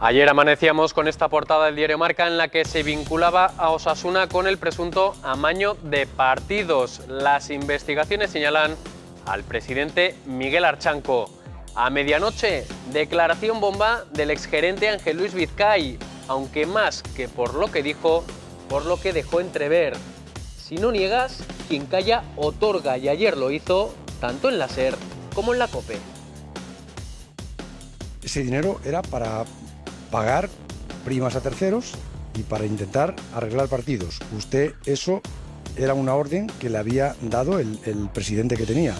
Ayer amanecíamos con esta portada del diario Marca en la que se vinculaba a Osasuna con el presunto amaño de partidos. Las investigaciones señalan al presidente Miguel Archanco. A medianoche, declaración bomba del exgerente Ángel Luis Vizcay, aunque más que por lo que dijo, por lo que dejó entrever. Si no niegas, quien calla otorga, y ayer lo hizo tanto en la SER como en la COPE. Ese dinero era para pagar primas a terceros y para intentar arreglar partidos. Usted, eso era una orden que le había dado el presidente que tenía,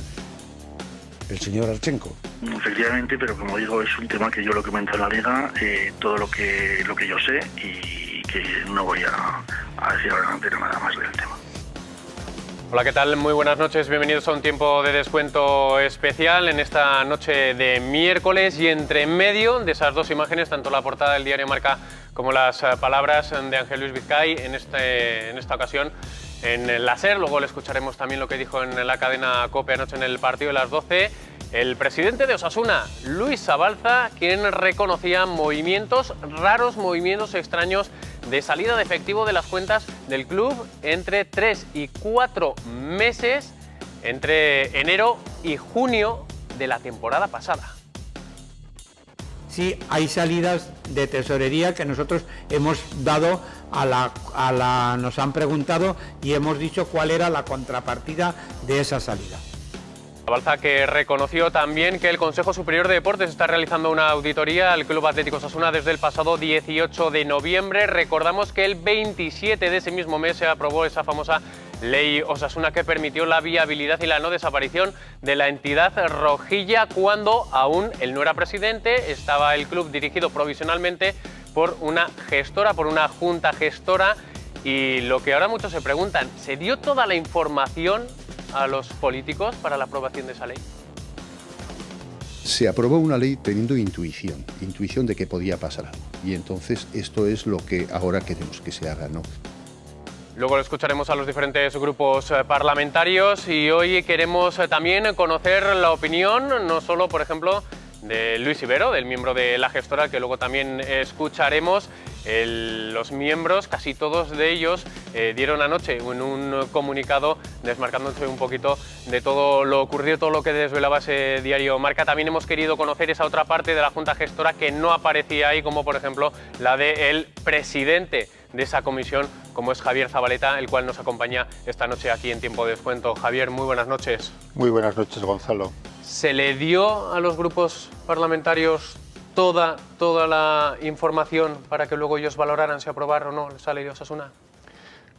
el señor Archanco. Efectivamente, pero como digo, es un tema que yo lo comento en la Liga, todo lo que yo sé, y que no voy a decir ahora nada más del tema. Hola, ¿qué tal? Muy buenas noches, bienvenidos a un tiempo de descuento especial en esta noche de miércoles, y entre medio de esas dos imágenes, tanto la portada del diario Marca como las palabras de Ángel Luis Vizcay, en esta ocasión en la SER. Luego le escucharemos también lo que dijo en la cadena COPE anoche en el partido de las 12, el presidente de Osasuna, Luis Zabalza, quien reconocía movimientos raros, movimientos extraños de salida de efectivo de las cuentas del club entre 3 y 4 meses, entre enero y junio de la temporada pasada. Sí, hay salidas de tesorería que nosotros hemos dado nos han preguntado y hemos dicho cuál era la contrapartida de esa salida. Zabalza, que reconoció también que el Consejo Superior de Deportes está realizando una auditoría al Club Atlético Osasuna desde el pasado 18 de noviembre. Recordamos que el 27 de ese mismo mes se aprobó esa famosa Ley Osasuna que permitió la viabilidad y la no desaparición de la entidad rojilla cuando aún él no era presidente, estaba el club dirigido provisionalmente por una gestora, por una junta gestora. Y lo que ahora muchos se preguntan, ¿se dio toda la información a los políticos para la aprobación de esa ley? Se aprobó una ley teniendo intuición de que podía pasar algo. Y entonces esto es lo que ahora queremos que se haga, ¿no? Luego escucharemos a los diferentes grupos parlamentarios y hoy queremos también conocer la opinión, no solo, por ejemplo, de Luis Ibero, del miembro de la gestora, que luego también escucharemos. Los miembros, casi todos de ellos, dieron anoche en un comunicado desmarcándose un poquito de todo lo ocurrido, todo lo que desvelaba ese diario Marca. También hemos querido conocer esa otra parte de la Junta Gestora que no aparecía ahí, como por ejemplo la del presidente de esa comisión, como es Javier Zabaleta, el cual nos acompaña esta noche aquí en Tiempo de Descuento. Javier, muy buenas noches. Muy buenas noches, Gonzalo. ¿Se le dio a los grupos parlamentarios toda la información para que luego ellos valoraran si aprobar o no esa ley de Osasuna?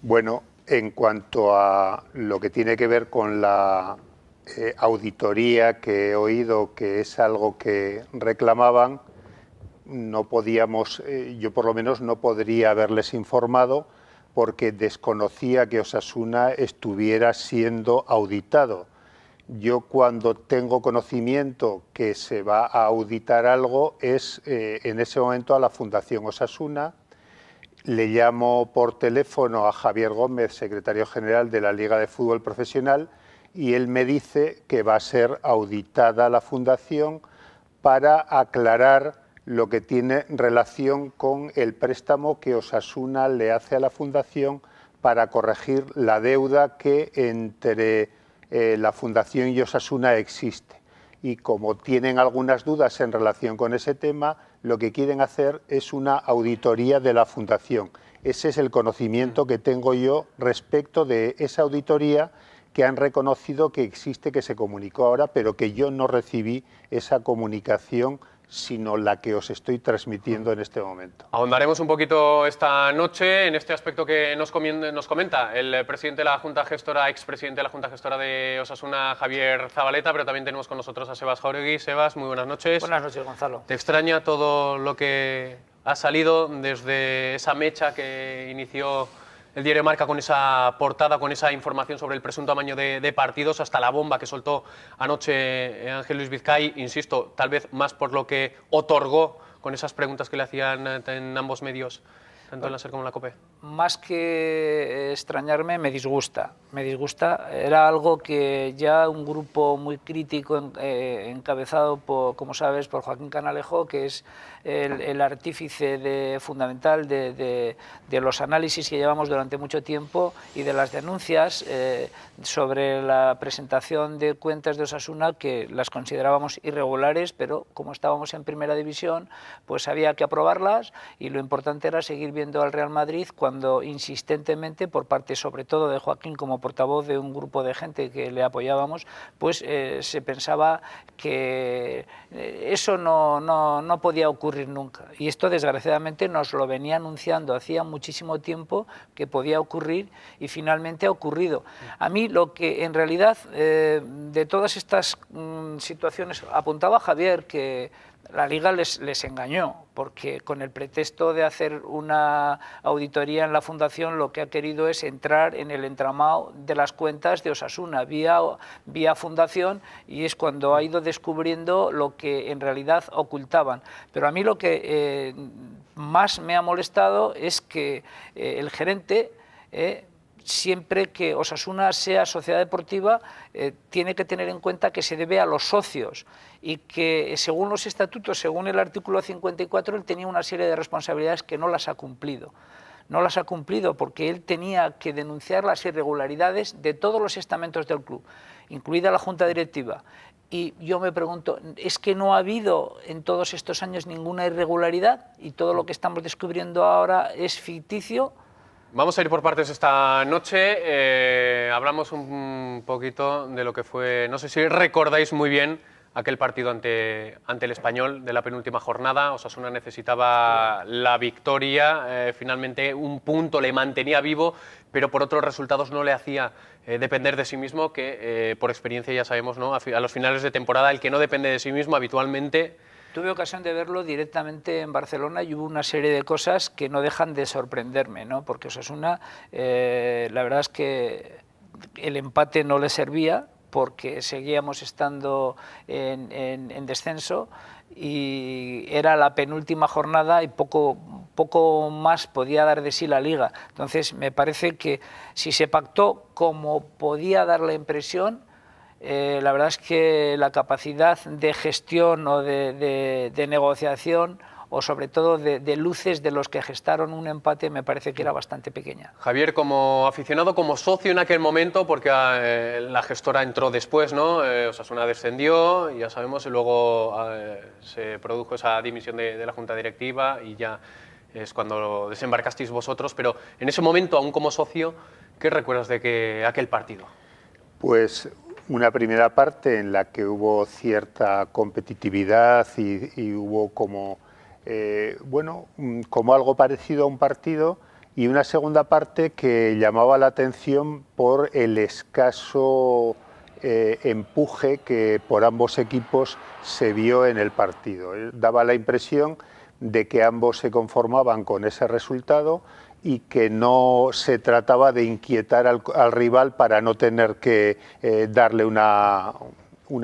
Bueno, en cuanto a lo que tiene que ver con la auditoría que he oído, que es algo que reclamaban, no podíamos, yo por lo menos no podría haberles informado porque desconocía que Osasuna estuviera siendo auditado. Yo cuando tengo conocimiento que se va a auditar algo es en ese momento a la Fundación Osasuna, le llamo por teléfono a Javier Gómez, secretario general de la Liga de Fútbol Profesional, y él me dice que va a ser auditada la Fundación para aclarar lo que tiene relación con el préstamo que Osasuna le hace a la Fundación para corregir la deuda que entre la Fundación y Osasuna existe. Y como tienen algunas dudas en relación con ese tema, lo que quieren hacer es una auditoría de la Fundación. Ese es el conocimiento que tengo yo respecto de esa auditoría que han reconocido que existe, que se comunicó ahora, pero que yo no recibí esa comunicación, sino la que os estoy transmitiendo en este momento. Ahondaremos un poquito esta noche en este aspecto que nos comenta el presidente de la Junta Gestora, expresidente de la Junta Gestora de Osasuna, Javier Zabaleta, pero también tenemos con nosotros a Sebas Jauregui. Sebas, muy buenas noches. Buenas noches, Gonzalo. ¿Te extraña todo lo que ha salido desde esa mecha que inició el diario Marca con esa portada, con esa información sobre el presunto amaño de partidos, hasta la bomba que soltó anoche Ángel Luis Vizcay? Insisto, tal vez más por lo que otorgó con esas preguntas que le hacían en ambos medios, tanto en la SER como en la COPE. más que extrañarme, me disgusta. Me disgusta. Era algo que ya un grupo muy crítico encabezado, como sabes, por Joaquín Canalejo, que es el artífice fundamental de los análisis que llevamos durante mucho tiempo y de las denuncias sobre la presentación de cuentas de Osasuna, que las considerábamos irregulares, pero como estábamos en primera división, pues había que aprobarlas, y lo importante era seguir viendo al Real Madrid cuando insistentemente, por parte sobre todo de Joaquín como portavoz de un grupo de gente que le apoyábamos, pues se pensaba que eso no podía ocurrir nunca. Y esto desgraciadamente nos lo venía anunciando hacía muchísimo tiempo que podía ocurrir, y finalmente ha ocurrido. A mí lo que en realidad de todas estas situaciones, apuntaba Javier que la Liga les engañó, porque con el pretexto de hacer una auditoría en la Fundación lo que ha querido es entrar en el entramado de las cuentas de Osasuna vía Fundación, y es cuando ha ido descubriendo lo que en realidad ocultaban. Pero a mí lo que más me ha molestado es que el gerente, siempre que Osasuna sea sociedad deportiva, tiene que tener en cuenta que se debe a los socios, y que según los estatutos, según el artículo 54, él tenía una serie de responsabilidades que no las ha cumplido. No las ha cumplido porque él tenía que denunciar las irregularidades de todos los estamentos del club, incluida la Junta Directiva. Y yo me pregunto, ¿es que no ha habido en todos estos años ninguna irregularidad y todo lo que estamos descubriendo ahora es ficticio? Vamos a ir por partes esta noche. Hablamos un poquito de lo que fue, no sé si recordáis muy bien, aquel partido ante el Español de la penúltima jornada. Osasuna necesitaba la victoria, finalmente un punto le mantenía vivo, pero por otros resultados no le hacía depender de sí mismo, que por experiencia ya sabemos, ¿no? A los finales de temporada el que no depende de sí mismo habitualmente... Tuve ocasión de verlo directamente en Barcelona y hubo una serie de cosas que no dejan de sorprenderme, ¿no? Porque Osasuna, la verdad es que el empate no le servía, porque seguíamos estando en descenso, y era la penúltima jornada y poco más podía dar de sí la Liga. Entonces me parece que si se pactó como podía dar la impresión, la verdad es que la capacidad de gestión o de negociación, o sobre todo de luces de los que gestaron un empate, me parece que era bastante pequeña. Javier, como aficionado, como socio en aquel momento, porque la gestora entró después, ¿no? Osasuna descendió, ya sabemos, y luego se produjo esa dimisión de la Junta Directiva y ya es cuando desembarcasteis vosotros, pero en ese momento, aún como socio, ¿qué recuerdas de aquel partido? Pues una primera parte en la que hubo cierta competitividad y hubo como, como algo parecido a un partido, y una segunda parte que llamaba la atención por el escaso empuje que por ambos equipos se vio en el partido. Daba la impresión de que ambos se conformaban con ese resultado y que no se trataba de inquietar al rival para no tener que darle una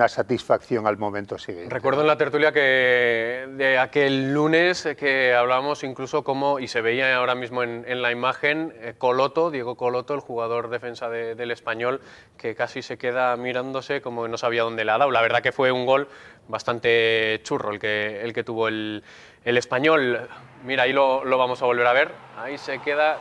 satisfacción al momento siguiente. Recuerdo en la tertulia que de aquel lunes que hablábamos incluso como, y se veía ahora mismo en la imagen, Diego Coloto, el jugador defensa del Español, que casi se queda mirándose como no sabía dónde le ha dado. La verdad que fue un gol bastante churro el que tuvo el Español. Mira, ahí lo vamos a volver a ver. Ahí se queda,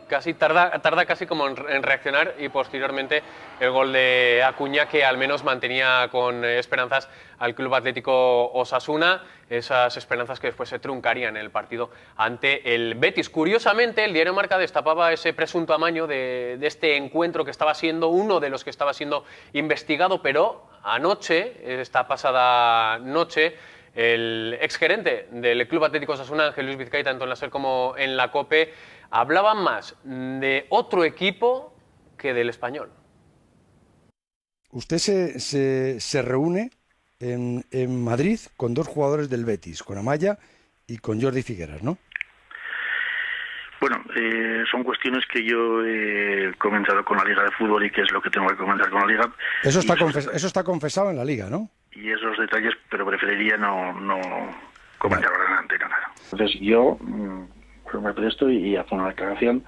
casi tarda casi como en reaccionar, y posteriormente el gol de Acuña, que al menos mantenía con esperanzas al Club Atlético Osasuna, esas esperanzas que después se truncarían en el partido ante el Betis. Curiosamente, el diario Marca destapaba ese presunto amaño de este encuentro que estaba siendo uno de los que estaba siendo investigado, pero anoche, esta pasada noche, el exgerente del Club Atlético Osasuna, Ángel Luis Vizcay, tanto en la SER como en la COPE, hablaban más de otro equipo que del Español. Usted se reúne en Madrid con dos jugadores del Betis, con Amaya y con Jordi Figueras, ¿no? Bueno, son cuestiones que yo he comentado con la Liga de Fútbol y que es lo que tengo que comentar con la Liga. Eso está confesado en la Liga, ¿no? Y esos detalles, pero preferiría no comentar ahora en la antena nada. Entonces yo, pues me protesto y hago una declaración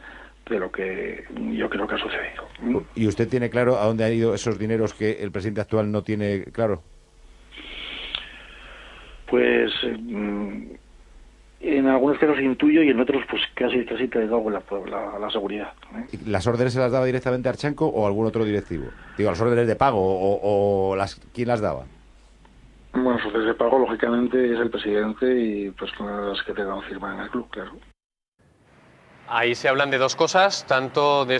de lo que yo creo que ha sucedido. ¿Y usted tiene claro a dónde han ido esos dineros que el presidente actual no tiene claro? Pues en algunos casos intuyo y en otros pues casi te hago la seguridad. ¿Las órdenes se las daba directamente Archanco o algún otro directivo? Digo, las órdenes de pago o ¿quién las daba? Bueno, sus de pago lógicamente es el presidente y pues las que tengan firma en el club, claro. Ahí se hablan de dos cosas, tanto de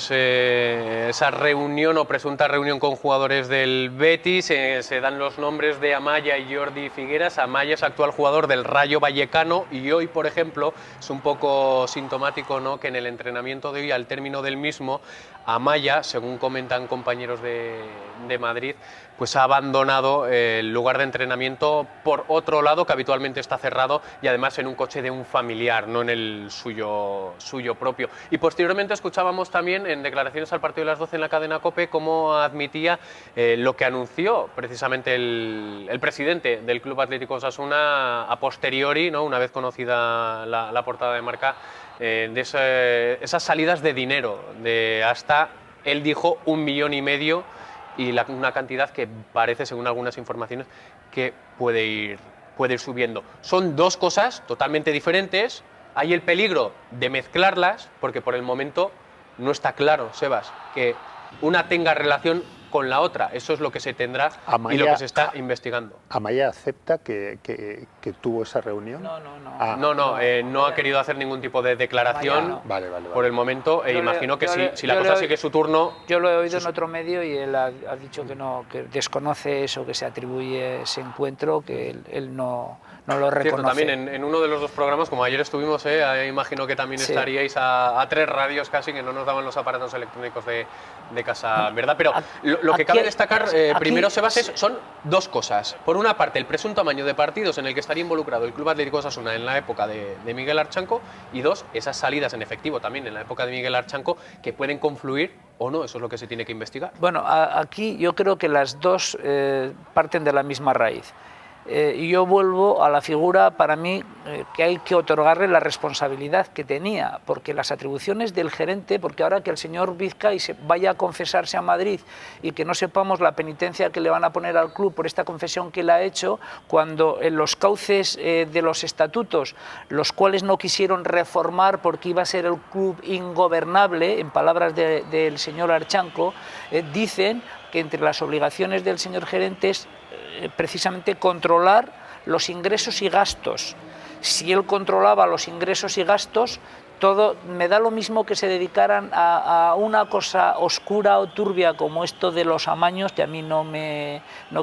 esa reunión o presunta reunión con jugadores del Betis, se dan los nombres de Amaya y Jordi Figueras. Amaya es actual jugador del Rayo Vallecano y hoy, por ejemplo, es un poco sintomático, ¿no?, que en el entrenamiento de hoy, al término del mismo, Amaya, según comentan compañeros de Madrid, pues ha abandonado el lugar de entrenamiento por otro lado, que habitualmente está cerrado, y además en un coche de un familiar, no en el suyo propio. Y posteriormente escuchábamos también en declaraciones al partido de las 12 en la cadena COPE cómo admitía lo que anunció precisamente el presidente del Club Atlético Osasuna a posteriori, ¿no?, una vez conocida la portada de marca, de esas salidas de dinero, de hasta, él dijo, 1,5 millones, y una cantidad que parece, según algunas informaciones, que puede ir subiendo. Son dos cosas totalmente diferentes. Hay el peligro de mezclarlas, porque por el momento no está claro, Sebas, que una tenga relación con la otra. Eso es lo que se tendrá y lo que se está investigando. ¿Amaya acepta que tuvo esa reunión? No ha querido hacer ningún tipo de declaración Vale. por el momento. Imagino que si la cosa sigue su turno... Yo lo he oído en otro medio y él ha dicho que no, que desconoce eso, que se atribuye ese encuentro, que él no lo reconoce. Cierto, también en uno de los dos programas, como ayer estuvimos, imagino que también estaríais a 3 radios casi, que no nos daban los aparatos electrónicos de casa, ¿verdad? Pero lo que cabe destacar primero, Sebas, son dos cosas. Por una parte, el presunto amaño de partidos en el que estaría involucrado el Club Atlético Osasuna en la época de Miguel Archanco, y dos, esas salidas en efectivo también en la época de Miguel Archanco, que pueden confluir o no. Eso es lo que se tiene que investigar. Bueno, aquí yo creo que las dos parten de la misma raíz. Y yo vuelvo a la figura, para mí, que hay que otorgarle la responsabilidad que tenía, porque las atribuciones del gerente, porque ahora que el señor Vizcay se vaya a confesarse a Madrid y que no sepamos la penitencia que le van a poner al club por esta confesión que le ha hecho, cuando en los cauces de los estatutos, los cuales no quisieron reformar porque iba a ser el club ingobernable, en palabras del señor Archanco, dicen que entre las obligaciones del señor gerente es precisamente controlar los ingresos y gastos. Si él controlaba los ingresos y gastos, todo me da lo mismo que se dedicaran a una cosa oscura o turbia como esto de los amaños, que a mí no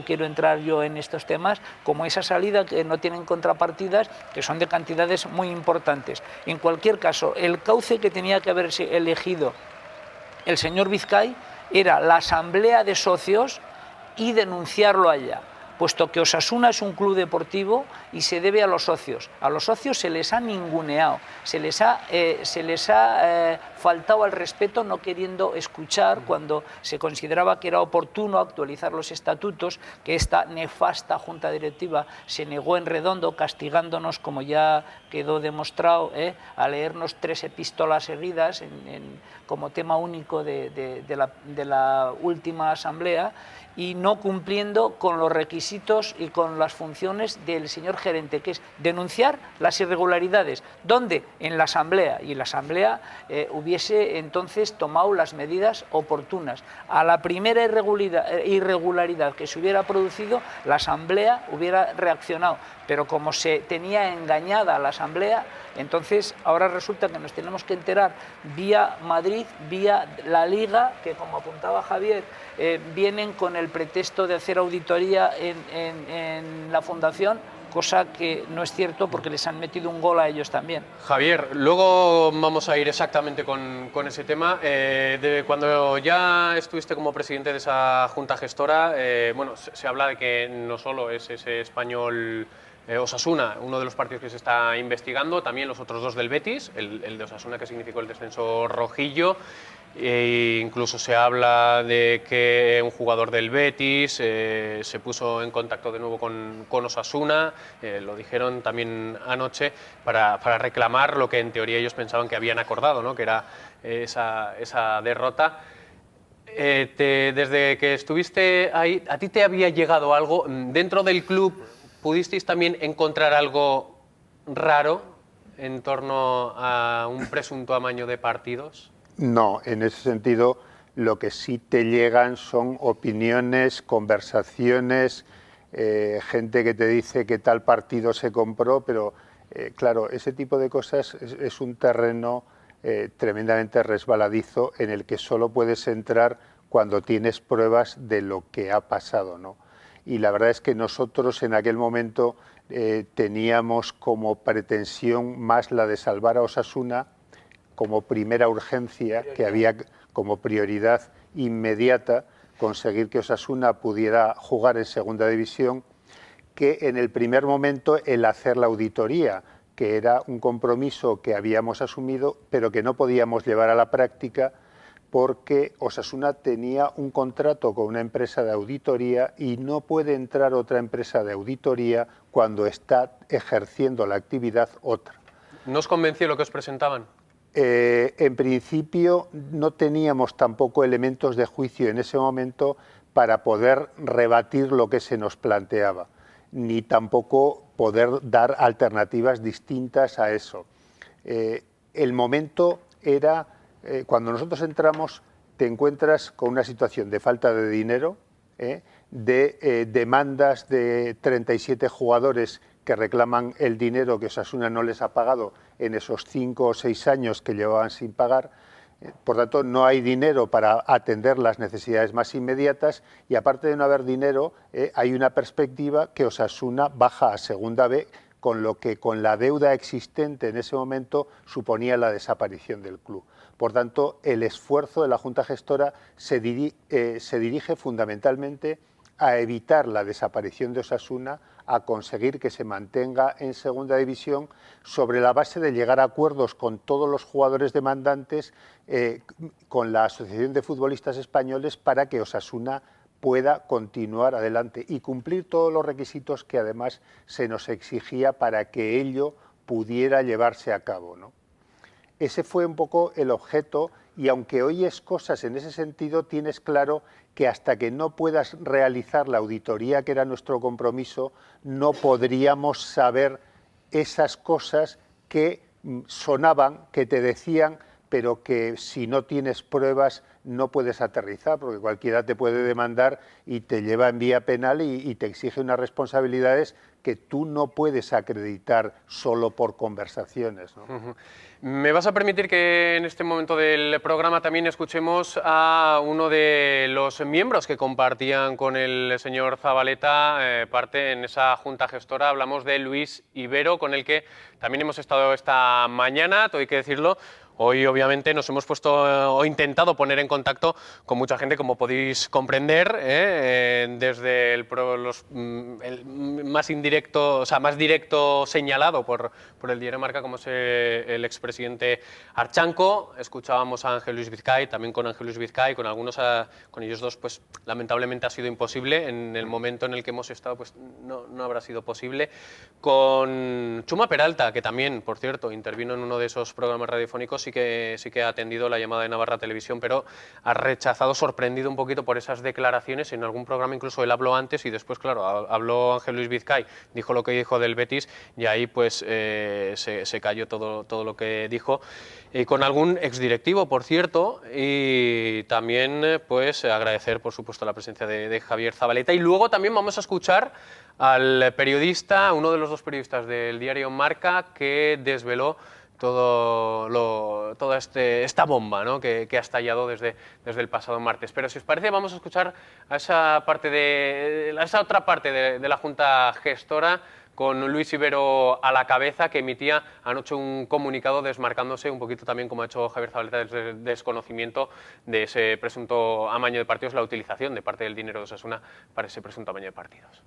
quiero entrar yo en estos temas, como esa salida que no tienen contrapartidas, que son de cantidades muy importantes. En cualquier caso, el cauce que tenía que haber elegido el señor Vizcay era la asamblea de socios y denunciarlo allá, puesto que Osasuna es un club deportivo y se debe a los socios. A los socios se les ha ninguneado, se les ha faltado al respeto, no queriendo escuchar cuando se consideraba que era oportuno actualizar los estatutos, que esta nefasta junta directiva se negó en redondo, castigándonos, como ya quedó demostrado, a leernos 3 epístolas seguidas como tema único de la última asamblea, y no cumpliendo con los requisitos y con las funciones del señor gerente, que es denunciar las irregularidades. ¿Dónde? En la asamblea. Y la asamblea hubiese entonces tomado las medidas oportunas. A la primera irregularidad que se hubiera producido, la asamblea hubiera reaccionado. Pero como se tenía engañada a la asamblea, entonces ahora resulta que nos tenemos que enterar vía Madrid, vía la Liga, que como apuntaba Javier, vienen con el pretexto de hacer auditoría en la fundación, cosa que no es cierto porque les han metido un gol a ellos también. Javier, luego vamos a ir exactamente con ese tema. Cuando ya estuviste como presidente de esa junta gestora, se habla de que no solo es ese español Osasuna, uno de los partidos que se está investigando, también los otros 2 del Betis, el de Osasuna, que significó el descenso rojillo, E incluso se habla de que un jugador del Betis se puso en contacto de nuevo con Osasuna, lo dijeron también anoche, para reclamar lo que en teoría ellos pensaban que habían acordado, ¿no? Que era esa derrota. Desde que estuviste ahí, ¿a ti te había llegado algo? ¿Dentro del club pudisteis también encontrar algo raro en torno a un presunto amaño de partidos? No, en ese sentido lo que sí te llegan son opiniones, conversaciones, gente que te dice que tal partido se compró, pero claro, ese tipo de cosas es un terreno tremendamente resbaladizo en el que solo puedes entrar cuando tienes pruebas de lo que ha pasado, ¿no? Y la verdad es que nosotros en aquel momento teníamos como pretensión más la de salvar a Osasuna, como primera urgencia, que había como prioridad inmediata conseguir que Osasuna pudiera jugar en segunda división, que en el primer momento el hacer la auditoría, que era un compromiso que habíamos asumido, pero que no podíamos llevar a la práctica porque Osasuna tenía un contrato con una empresa de auditoría y no puede entrar otra empresa de auditoría cuando está ejerciendo la actividad otra. ¿No os convenció lo que os presentaban? En principio no teníamos tampoco elementos de juicio en ese momento para poder rebatir lo que se nos planteaba, ni tampoco poder dar alternativas distintas a eso. El momento era, cuando nosotros entramos, te encuentras con una situación de falta de dinero, de demandas de 37 jugadores que reclaman el dinero que Osasuna no les ha pagado en esos 5 o 6 años que llevaban sin pagar. Por tanto, no hay dinero para atender las necesidades más inmediatas y aparte de no haber dinero, hay una perspectiva que Osasuna baja a segunda B, con lo que con la deuda existente en ese momento suponía la desaparición del club. Por tanto, el esfuerzo de la Junta Gestora se dirige fundamentalmente a evitar la desaparición de Osasuna, a conseguir que se mantenga en segunda división sobre la base de llegar a acuerdos con todos los jugadores demandantes, con la Asociación de Futbolistas Españoles, para que Osasuna pueda continuar adelante y cumplir todos los requisitos que además se nos exigía para que ello pudiera llevarse a cabo, ¿no? Ese fue un poco el objeto y aunque oyes cosas en ese sentido, tienes claro que hasta que no puedas realizar la auditoría, que era nuestro compromiso, no podríamos saber esas cosas que sonaban, que te decían, pero que si no tienes pruebas no puedes aterrizar, porque cualquiera te puede demandar y te lleva en vía penal y te exige unas responsabilidades que tú no puedes acreditar solo por conversaciones, ¿no? ¿Me vas a permitir que en este momento del programa también escuchemos a uno de los miembros que compartían con el señor Zabaleta parte en esa junta gestora? Hablamos de Luis Ibero, con el que también hemos estado esta mañana, todo hay que decirlo. Hoy, obviamente, nos hemos puesto o intentado poner en contacto con mucha gente, como podéis comprender, desde el más indirecto, o sea, más directo señalado por el diario Marca, como es el expresidente Archanco. Escuchábamos a Ángel Luis Vizcay, también con Ángel Luis Vizcay, con algunos, con ellos dos, pues lamentablemente ha sido imposible. En el momento en el que hemos estado, pues no habrá sido posible. Con Chuma Peralta, que también, por cierto, intervino en uno de esos programas radiofónicos. Sí que ha atendido la llamada de Navarra Televisión, pero ha rechazado, sorprendido un poquito por esas declaraciones. En algún programa incluso él habló antes y después, claro, habló Ángel Luis Vizcay, dijo lo que dijo del Betis y ahí pues se cayó todo lo que dijo. Con algún exdirectivo, por cierto, y también pues agradecer, por supuesto, la presencia de Javier Zabaleta. Y luego también vamos a escuchar al periodista, uno de los dos periodistas del diario Marca, que desveló toda esta bomba, ¿no? que ha estallado desde el pasado martes. Pero si os parece, vamos a escuchar a esa otra parte de la Junta Gestora, con Luis Ibero a la cabeza, que emitía anoche un comunicado desmarcándose un poquito también, como ha hecho Javier Zabaleta, del desconocimiento de ese presunto amaño de partidos, la utilización de parte del dinero de Osasuna para ese presunto amaño de partidos.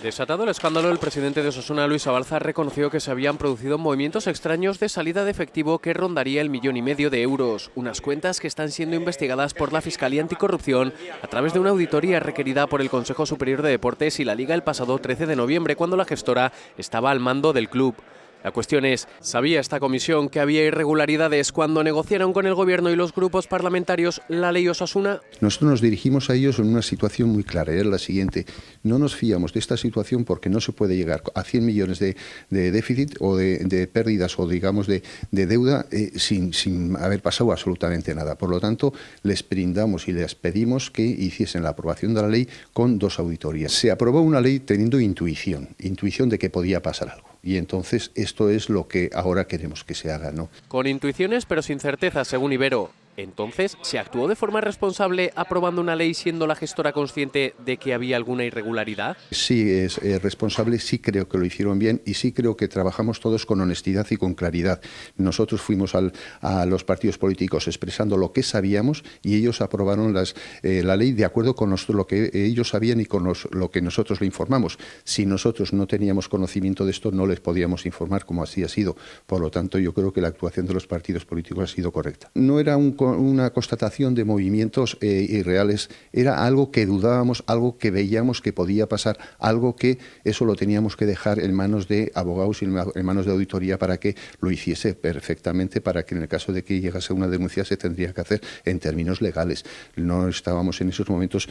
Desatado el escándalo, el presidente de Osasuna, Luis Abalza, reconoció que se habían producido movimientos extraños de salida de efectivo que rondaría el 1,5 millones de euros. Unas cuentas que están siendo investigadas por la Fiscalía Anticorrupción a través de una auditoría requerida por el Consejo Superior de Deportes y la Liga el pasado 13 de noviembre, cuando la gestora estaba al mando del club. La cuestión es, ¿sabía esta comisión que había irregularidades cuando negociaron con el Gobierno y los grupos parlamentarios la ley Osasuna? Nosotros nos dirigimos a ellos en una situación muy clara, era la siguiente: no nos fiamos de esta situación porque no se puede llegar a 100 millones de déficit o de pérdidas o digamos de deuda sin haber pasado absolutamente nada. Por lo tanto, les brindamos y les pedimos que hiciesen la aprobación de la ley con 2 auditorías. Se aprobó una ley teniendo intuición de que podía pasar algo. Y entonces esto es lo que ahora queremos que se haga, ¿no? Con intuiciones pero sin certeza, según Ibero. Entonces, ¿se actuó de forma responsable aprobando una ley siendo la gestora consciente de que había alguna irregularidad? Sí, es responsable, sí creo que lo hicieron bien y sí creo que trabajamos todos con honestidad y con claridad. Nosotros fuimos a los partidos políticos expresando lo que sabíamos y ellos aprobaron la ley de acuerdo con lo que ellos sabían y con lo que nosotros le informamos. Si nosotros no teníamos conocimiento de esto, no les podíamos informar, como así ha sido. Por lo tanto, yo creo que la actuación de los partidos políticos ha sido correcta. No era una constatación de movimientos irreales, era algo que dudábamos, algo que veíamos que podía pasar, algo que eso lo teníamos que dejar en manos de abogados y en manos de auditoría para que lo hiciese perfectamente, para que en el caso de que llegase una denuncia se tendría que hacer en términos legales. No estábamos en esos momentos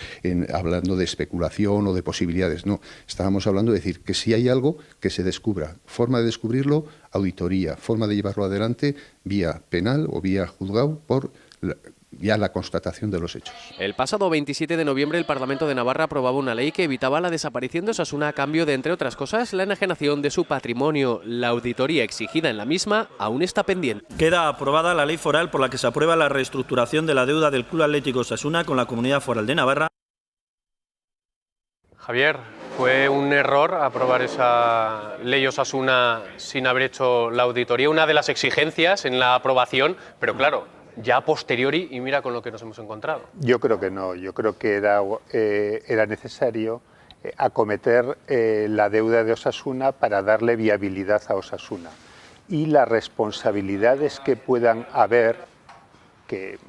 hablando de especulación o de posibilidades, no, estábamos hablando de decir que si hay algo que se descubra, forma de descubrirlo, auditoría, forma de llevarlo adelante vía penal o vía juzgado por ya la constatación de los hechos. El pasado 27 de noviembre el Parlamento de Navarra aprobaba una ley que evitaba la desaparición de Osasuna a cambio de, entre otras cosas, la enajenación de su patrimonio. La auditoría exigida en la misma aún está pendiente. Queda aprobada la ley foral por la que se aprueba la reestructuración de la deuda del Club Atlético Osasuna con la Comunidad Foral de Navarra. Javier, ¿fue un error aprobar esa ley Osasuna sin haber hecho la auditoría? Una de las exigencias en la aprobación, pero claro, ya a posteriori, y mira con lo que nos hemos encontrado. Yo creo que no, yo creo que era necesario acometer la deuda de Osasuna para darle viabilidad a Osasuna. Y las responsabilidades que puedan haber, que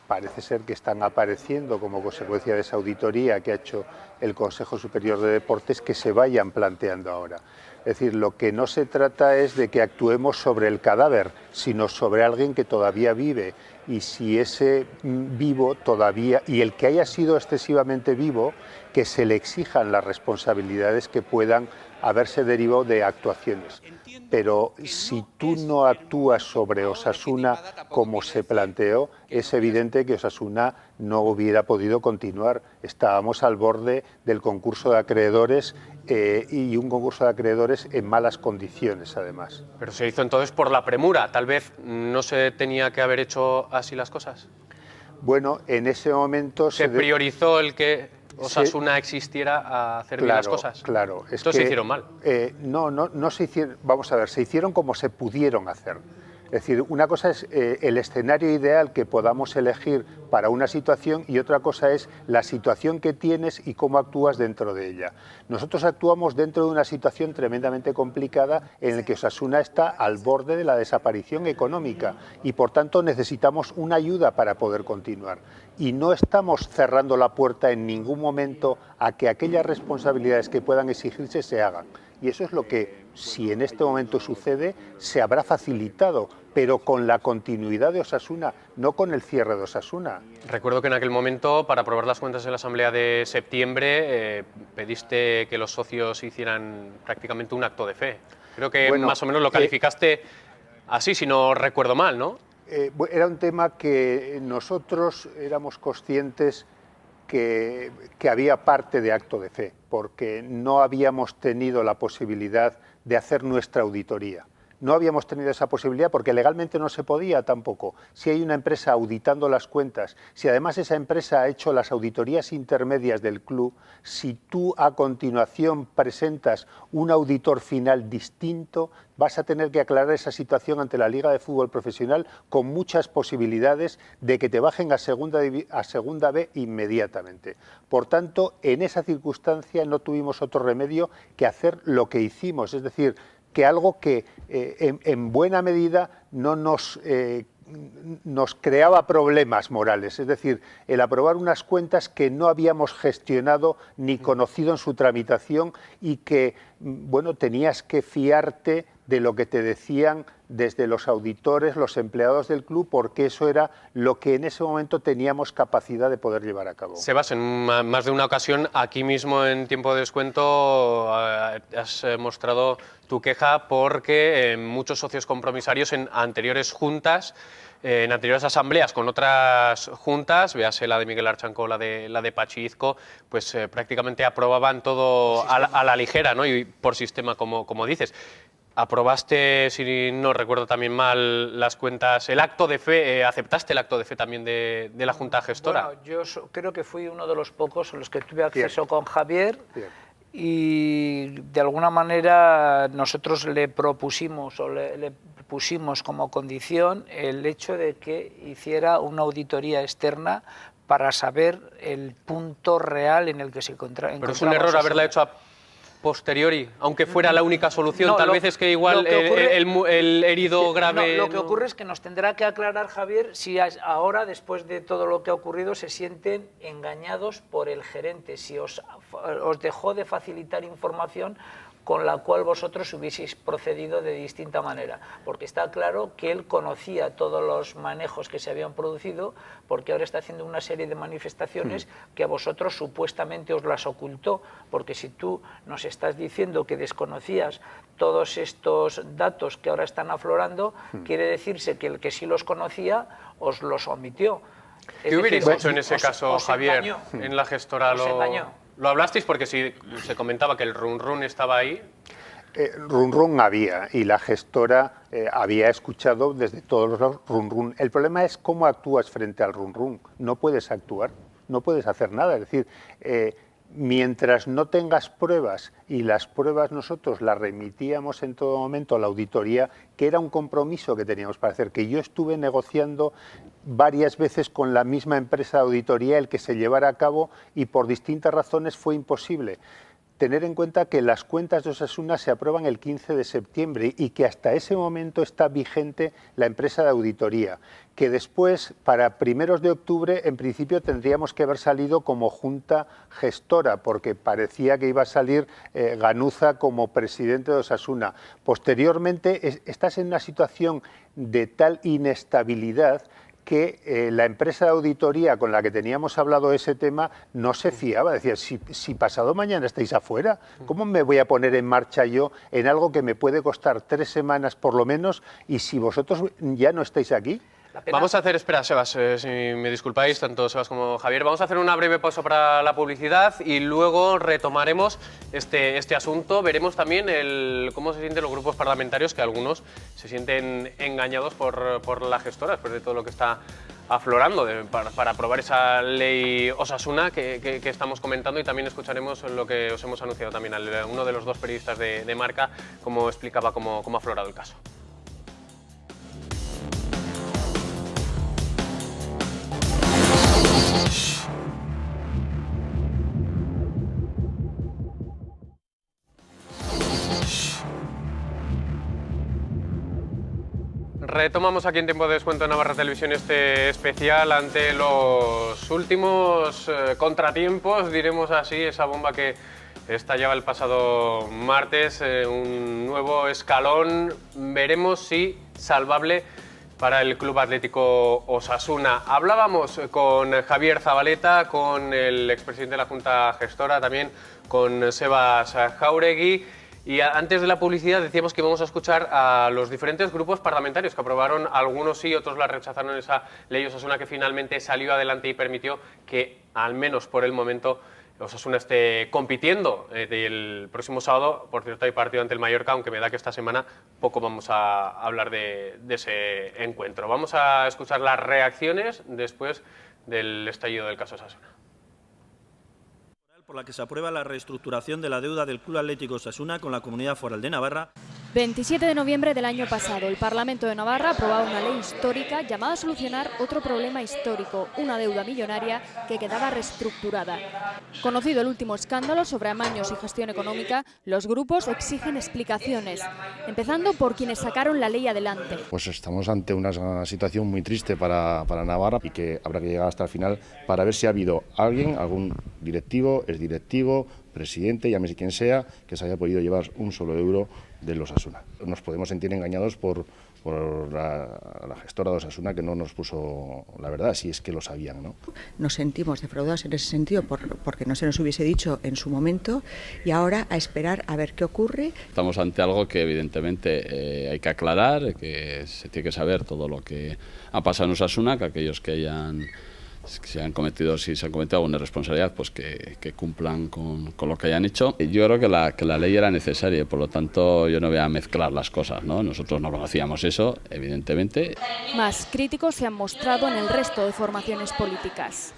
parece ser que están apareciendo como consecuencia de esa auditoría que ha hecho el Consejo Superior de Deportes, que se vayan planteando ahora. Es decir, lo que no se trata es de que actuemos sobre el cadáver, sino sobre alguien que todavía vive. Y si ese vivo todavía, y el que haya sido excesivamente vivo, que se le exijan las responsabilidades que puedan haberse derivado de actuaciones. Pero si tú no actúas sobre Osasuna como se planteó, es evidente que Osasuna no hubiera podido continuar. Estábamos al borde del concurso de acreedores y un concurso de acreedores en malas condiciones, además. Pero se hizo entonces por la premura. Tal vez no se tenía que haber hecho así las cosas. Bueno, en ese momento se priorizó el que Osasuna existiera a hacer bien las cosas. Claro, Esto se hicieron mal. No se hicieron. Vamos a ver, se hicieron como se pudieron hacer. Es decir, una cosa es el escenario ideal que podamos elegir para una situación y otra cosa es la situación que tienes y cómo actúas dentro de ella. Nosotros actuamos dentro de una situación tremendamente complicada en la que Osasuna está al borde de la desaparición económica y por tanto necesitamos una ayuda para poder continuar. Y no estamos cerrando la puerta en ningún momento a que aquellas responsabilidades que puedan exigirse se hagan. Y eso es lo que, si en este momento sucede, se habrá facilitado, pero con la continuidad de Osasuna, no con el cierre de Osasuna. Recuerdo que en aquel momento, para aprobar las cuentas en la Asamblea de septiembre, pediste que los socios hicieran prácticamente un acto de fe. Creo que más o menos lo calificaste así, si no recuerdo mal, ¿no? Era un tema que nosotros éramos conscientes que había parte de acto de fe, porque no habíamos tenido la posibilidad de hacer nuestra auditoría. no habíamos tenido esa posibilidad porque legalmente no se podía tampoco. Si hay una empresa auditando las cuentas, si además esa empresa ha hecho las auditorías intermedias del club, si tú a continuación presentas un auditor final distinto, vas a tener que aclarar esa situación ante la Liga de Fútbol Profesional con muchas posibilidades de que te bajen a segunda B inmediatamente. Por tanto, en esa circunstancia no tuvimos otro remedio que hacer lo que hicimos, es decir, que algo que en buena medida no nos creaba problemas morales, es decir, el aprobar unas cuentas que no habíamos gestionado ni conocido en su tramitación y que, bueno, tenías que fiarte de lo que te decían desde los auditores, los empleados del club, porque eso era lo que en ese momento teníamos capacidad de poder llevar a cabo. Sebas, en más de una ocasión, aquí mismo en Tiempo de Descuento, has mostrado tu queja porque muchos socios compromisarios en anteriores juntas, en anteriores asambleas con otras juntas, véase la de Miguel Archanco, la de Pachi Izco, pues prácticamente aprobaban todo a la ligera, ¿no? Y por sistema, como dices. Aprobaste, si no recuerdo también mal, las cuentas, el acto de fe, aceptaste el acto de fe también de la Junta Gestora. Bueno, yo creo que fui uno de los pocos a los que tuve acceso con Javier. Y de alguna manera nosotros le propusimos o le pusimos como condición el hecho de que hiciera una auditoría externa para saber el punto real en el que se encontraba. Pero es un error haberla hecho a posteriori, aunque fuera la única solución. No, tal vez es que igual el herido grave... No, lo que ocurre es que nos tendrá que aclarar Javier si ahora, después de todo lo que ha ocurrido, se sienten engañados por el gerente, si os dejó de facilitar información con la cual vosotros hubieseis procedido de distinta manera, porque está claro que él conocía todos los manejos que se habían producido, porque ahora está haciendo una serie de manifestaciones que a vosotros supuestamente os las ocultó, porque si tú nos estás diciendo que desconocías todos estos datos que ahora están aflorando, quiere decirse que el que sí los conocía os los omitió. ¿Qué hubierais hecho en ese caso, Javier, en la gestora? ¿Lo hablasteis? Porque si se comentaba que el run estaba ahí. Run había, y la gestora había escuchado desde todos los run. El problema es cómo actúas frente al run. No puedes actuar, no puedes hacer nada. Es decir, mientras no tengas pruebas, y las pruebas nosotros las remitíamos en todo momento a la auditoría, que era un compromiso que teníamos para hacer, que yo estuve negociando varias veces con la misma empresa de auditoría el que se llevara a cabo, y por distintas razones fue imposible. Tener en cuenta que las cuentas de Osasuna se aprueban el 15 de septiembre y que hasta ese momento está vigente la empresa de auditoría, que después, para primeros de octubre, en principio tendríamos que haber salido como junta gestora, porque parecía que iba a salir Ganuza como presidente de Osasuna. Posteriormente, estás en una situación de tal inestabilidad que la empresa de auditoría con la que teníamos hablado ese tema no se fiaba. Decía, si pasado mañana estáis afuera, ¿cómo me voy a poner en marcha yo en algo que me puede costar 3 semanas por lo menos, y si vosotros ya no estáis aquí? Vamos a hacer, espera, Sebas, si me disculpáis, tanto Sebas como Javier, vamos a hacer una breve pausa para la publicidad y luego retomaremos este asunto. Veremos también cómo se sienten los grupos parlamentarios, que algunos se sienten engañados por la gestora, después de todo lo que está aflorando para aprobar esa ley Osasuna que estamos comentando, y también escucharemos lo que os hemos anunciado también a uno de los 2 periodistas de Marca, como explicaba cómo ha aflorado el caso. Retomamos aquí en Tiempo de Descuento en Navarra Televisión este especial ante los últimos contratiempos, diremos así, esa bomba que estallaba el pasado martes, un nuevo escalón, veremos si salvable para el Club Atlético Osasuna. Hablábamos con Javier Zabaleta, con el expresidente de la Junta Gestora, también con Sebas Jáuregui. Y antes de la publicidad decíamos que íbamos a escuchar a los diferentes grupos parlamentarios que aprobaron, algunos sí, otros la rechazaron, esa ley Osasuna que finalmente salió adelante y permitió que, al menos por el momento, Osasuna esté compitiendo el próximo sábado. Por cierto, hay partido ante el Mallorca, aunque me da que esta semana poco vamos a hablar de ese encuentro. Vamos a escuchar las reacciones después del estallido del caso Osasuna. Por la que se aprueba la reestructuración de la deuda del Club Atlético Osasuna con la Comunidad Foral de Navarra. 27 de noviembre del año pasado, el Parlamento de Navarra aprobaba una ley histórica llamada a solucionar otro problema histórico, una deuda millonaria que quedaba reestructurada. Conocido el último escándalo sobre amaños y gestión económica, los grupos exigen explicaciones, empezando por quienes sacaron la ley adelante. Pues estamos ante una situación muy triste para Navarra y que habrá que llegar hasta el final para ver si ha habido alguien, algún directivo, exdirectivo, presidente, llámese quien sea, que se haya podido llevar un solo euro de los Osasuna. Nos podemos sentir engañados por la gestora de Osasuna, que no nos puso la verdad, si es que lo sabían, ¿no? Nos sentimos defraudados en ese sentido porque no se nos hubiese dicho en su momento, y ahora a esperar a ver qué ocurre. Estamos ante algo que evidentemente hay que aclarar, que se tiene que saber todo lo que ha pasado en Osasuna, que aquellos que si se han cometido alguna responsabilidad, pues que cumplan con lo que hayan hecho. Yo creo que la ley era necesaria, por lo tanto yo no voy a mezclar las cosas, ¿no? Nosotros no conocíamos eso, evidentemente. Más críticos se han mostrado en el resto de formaciones políticas.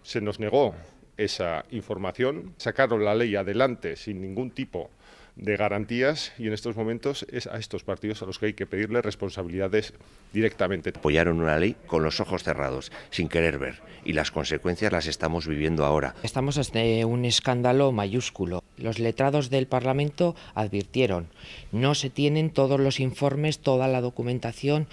Se nos negó esa información, sacaron la ley adelante sin ningún tipo de garantías, y en estos momentos es a estos partidos a los que hay que pedirles responsabilidades directamente. Apoyaron una ley con los ojos cerrados, sin querer ver, y las consecuencias las estamos viviendo ahora. Estamos ante un escándalo mayúsculo. Los letrados del Parlamento advirtieron: no se tienen todos los informes, toda la documentación.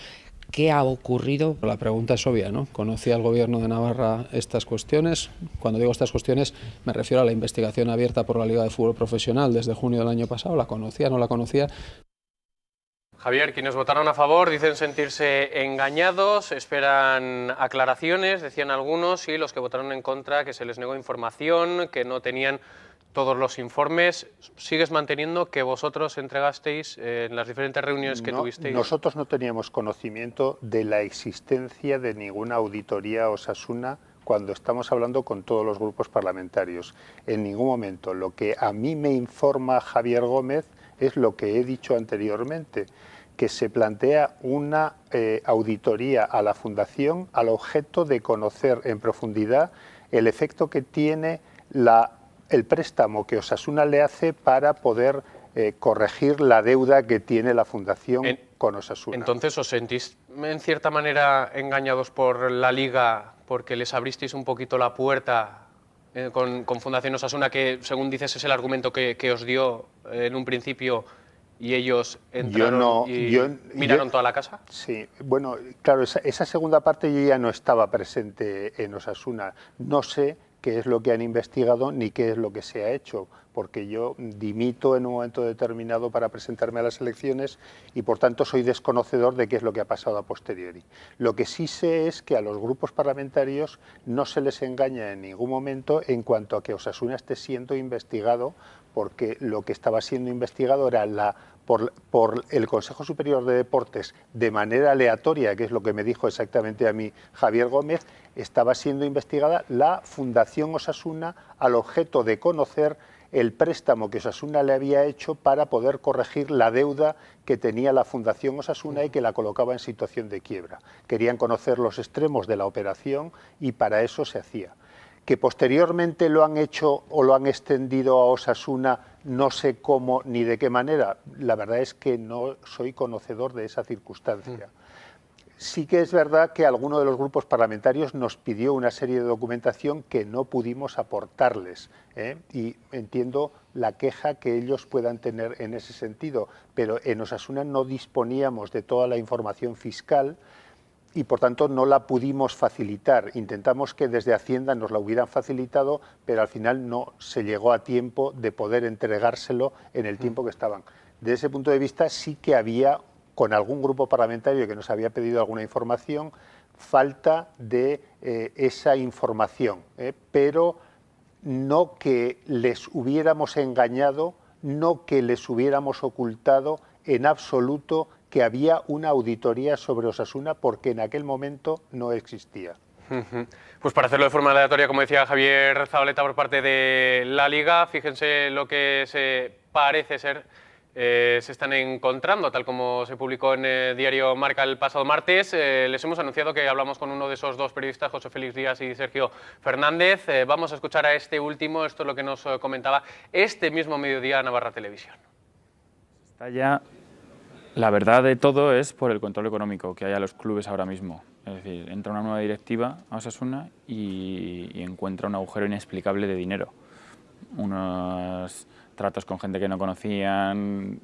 ¿Qué ha ocurrido? La pregunta es obvia, ¿no? ¿Conocía el Gobierno de Navarra estas cuestiones? Cuando digo estas cuestiones me refiero a la investigación abierta por la Liga de Fútbol Profesional desde junio del año pasado. ¿La conocía, no la conocía? Javier, quienes votaron a favor dicen sentirse engañados, esperan aclaraciones, decían algunos, y los que votaron en contra que se les negó información, que no tenían todos los informes. ¿Sigues manteniendo que vosotros entregasteis en las diferentes reuniones que tuvisteis? Nosotros no teníamos conocimiento de la existencia de ninguna auditoría Osasuna cuando estamos hablando con todos los grupos parlamentarios. En ningún momento. Lo que a mí me informa Javier Gómez es lo que he dicho anteriormente, que se plantea una auditoría a la Fundación al objeto de conocer en profundidad el efecto que tiene el préstamo que Osasuna le hace para poder corregir la deuda que tiene la Fundación con Osasuna. Entonces, ¿os sentís en cierta manera engañados por la Liga porque les abristeis un poquito la puerta con Fundación Osasuna, que según dices es el argumento que os dio en un principio, y ellos entraron miraron toda la casa? Sí, bueno, claro, esa segunda parte yo ya no estaba presente en Osasuna. No sé qué es lo que han investigado ni qué es lo que se ha hecho, porque yo dimito en un momento determinado para presentarme a las elecciones y por tanto soy desconocedor de qué es lo que ha pasado a posteriori. Lo que sí sé es que a los grupos parlamentarios no se les engaña en ningún momento en cuanto a que Osasuna esté siendo investigado, porque lo que estaba siendo investigado era por el Consejo Superior de Deportes de manera aleatoria, que es lo que me dijo exactamente a mí Javier Gómez. Estaba siendo investigada la Fundación Osasuna al objeto de conocer el préstamo que Osasuna le había hecho para poder corregir la deuda que tenía la Fundación Osasuna y que la colocaba en situación de quiebra. Querían conocer los extremos de la operación y para eso se hacía. Que posteriormente lo han hecho o lo han extendido a Osasuna, no sé cómo ni de qué manera. La verdad es que no soy conocedor de esa circunstancia. Sí que es verdad que alguno de los grupos parlamentarios nos pidió una serie de documentación que no pudimos aportarles, y entiendo la queja que ellos puedan tener en ese sentido, pero en Osasuna no disponíamos de toda la información fiscal y por tanto no la pudimos facilitar. Intentamos que desde Hacienda nos la hubieran facilitado, pero al final no se llegó a tiempo de poder entregárselo en el tiempo que estaban. Desde ese punto de vista sí que había, con algún grupo parlamentario que nos había pedido alguna información, falta de esa información, pero no que les hubiéramos engañado, no que les hubiéramos ocultado en absoluto que había una auditoría sobre Osasuna, porque en aquel momento no existía. Pues para hacerlo de forma aleatoria, como decía Javier Zabaleta por parte de la Liga, fíjense lo que se parece ser, se están encontrando, tal como se publicó en el diario Marca el pasado martes. Les hemos anunciado que hablamos con uno de esos dos periodistas, José Félix Díaz y Sergio Fernández. Vamos a escuchar a este último, esto es lo que nos comentaba este mismo mediodía Navarra Televisión. Está ya, la verdad de todo es por el control económico que hay a los clubes ahora mismo. Es decir, entra una nueva directiva a Osasuna y encuentra un agujero inexplicable de dinero. Unos tratos con gente que no conocían,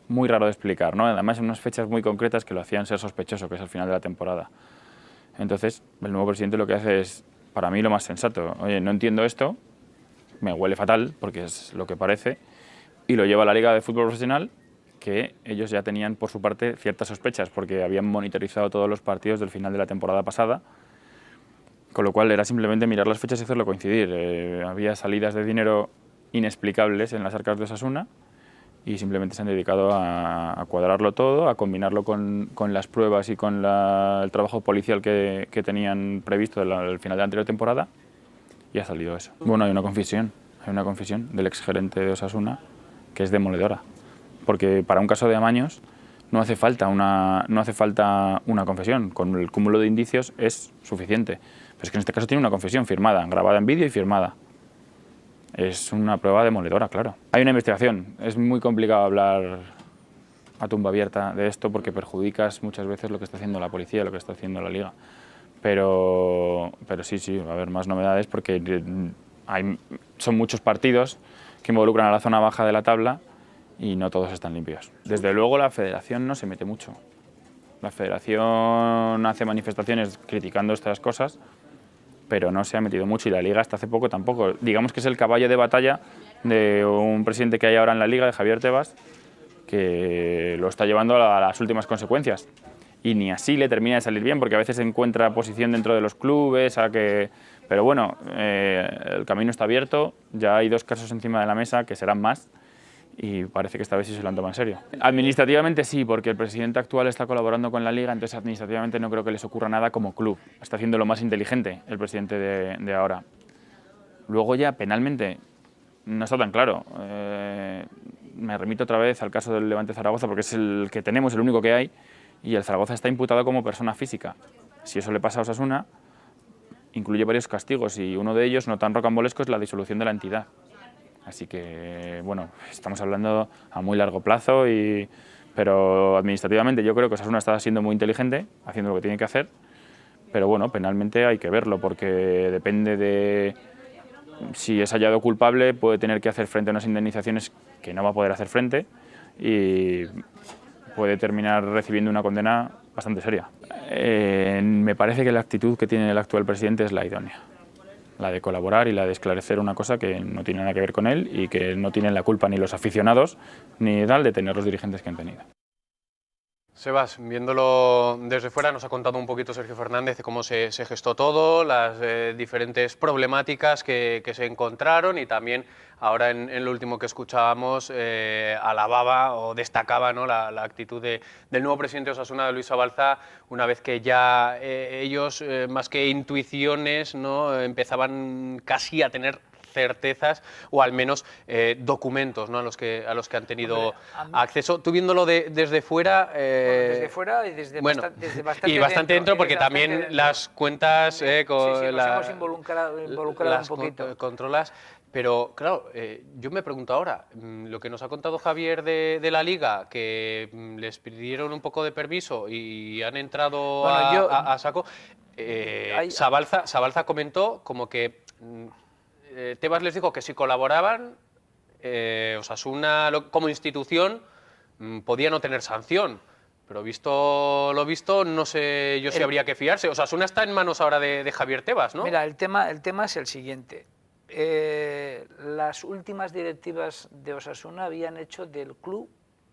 muy raro de explicar, ¿no? Además en unas fechas muy concretas que lo hacían ser sospechoso, que es al final de la temporada. Entonces, el nuevo presidente lo que hace es, para mí, lo más sensato. Oye, no entiendo esto, me huele fatal, porque es lo que parece, y lo lleva a la Liga de Fútbol Profesional, que ellos ya tenían por su parte ciertas sospechas porque habían monitorizado todos los partidos del final de la temporada pasada, con lo cual era simplemente mirar las fechas y hacerlo coincidir. Había salidas de dinero inexplicables en las arcas de Osasuna y simplemente se han dedicado a cuadrarlo todo, a combinarlo con las pruebas y con el trabajo policial que tenían previsto al final de la anterior temporada, y ha salido eso. Bueno, hay una confesión del exgerente de Osasuna que es demoledora. Porque para un caso de amaños no hace falta una confesión, con el cúmulo de indicios es suficiente. Pero es que en este caso tiene una confesión firmada, grabada en vídeo y firmada. Es una prueba demoledora, claro. Hay una investigación, es muy complicado hablar a tumba abierta de esto porque perjudicas muchas veces lo que está haciendo la policía, lo que está haciendo la Liga. Pero sí, va a haber más novedades porque son muchos partidos que involucran a la zona baja de la tabla y no todos están limpios. Desde luego la Federación no se mete mucho. La Federación hace manifestaciones criticando estas cosas, pero no se ha metido mucho y la Liga hasta hace poco tampoco. Digamos que es el caballo de batalla de un presidente que hay ahora en la Liga, de Javier Tebas, que lo está llevando a las últimas consecuencias. Y ni así le termina de salir bien, porque a veces encuentra posición dentro de los clubes, pero bueno, el camino está abierto, ya hay 2 casos encima de la mesa, que serán más, y parece que esta vez sí se lo han tomado en serio. Administrativamente sí, porque el presidente actual está colaborando con la Liga, entonces administrativamente no creo que les ocurra nada como club. Está haciendo lo más inteligente el presidente de ahora. Luego ya penalmente no está tan claro. Me remito otra vez al caso del Levante Zaragoza porque es el que tenemos, el único que hay, y el Zaragoza está imputado como persona física. Si eso le pasa a Osasuna, incluye varios castigos y uno de ellos, no tan rocambolesco, es la disolución de la entidad. Así que, bueno, estamos hablando a muy largo plazo, pero administrativamente yo creo que Osasuna está siendo muy inteligente, haciendo lo que tiene que hacer, pero bueno, penalmente hay que verlo, porque depende de si es hallado culpable, puede tener que hacer frente a unas indemnizaciones que no va a poder hacer frente y puede terminar recibiendo una condena bastante seria. Me parece que la actitud que tiene el actual presidente es la idónea. La de colaborar y la de esclarecer una cosa que no tiene nada que ver con él y que no tienen la culpa ni los aficionados ni tal de tener los dirigentes que han tenido. Sebas, viéndolo desde fuera, nos ha contado un poquito Sergio Fernández de cómo se gestó todo, las diferentes problemáticas que se encontraron y también ahora en lo último que escuchábamos alababa o destacaba, ¿no?, la actitud del nuevo presidente de Osasuna, de Luis Abalza, una vez que ya ellos, más que intuiciones, ¿no?, empezaban casi a tener certezas o al menos documentos, ¿no?, a los que han tenido acceso. Tú viéndolo desde fuera... desde fuera y desde bastante dentro, porque también las cuentas... nos hemos involucrado un poquito. Controlas, pero claro, yo me pregunto ahora, lo que nos ha contado Javier de la Liga, que les pidieron un poco de permiso y han entrado a saco, Sabalza comentó como que... Tebas les dijo que si colaboraban, Osasuna como institución podía no tener sanción, pero visto lo visto, no sé yo si habría que fiarse. Osasuna está en manos ahora de Javier Tebas, ¿no? Mira, el tema es el siguiente. Las últimas directivas de Osasuna habían hecho del club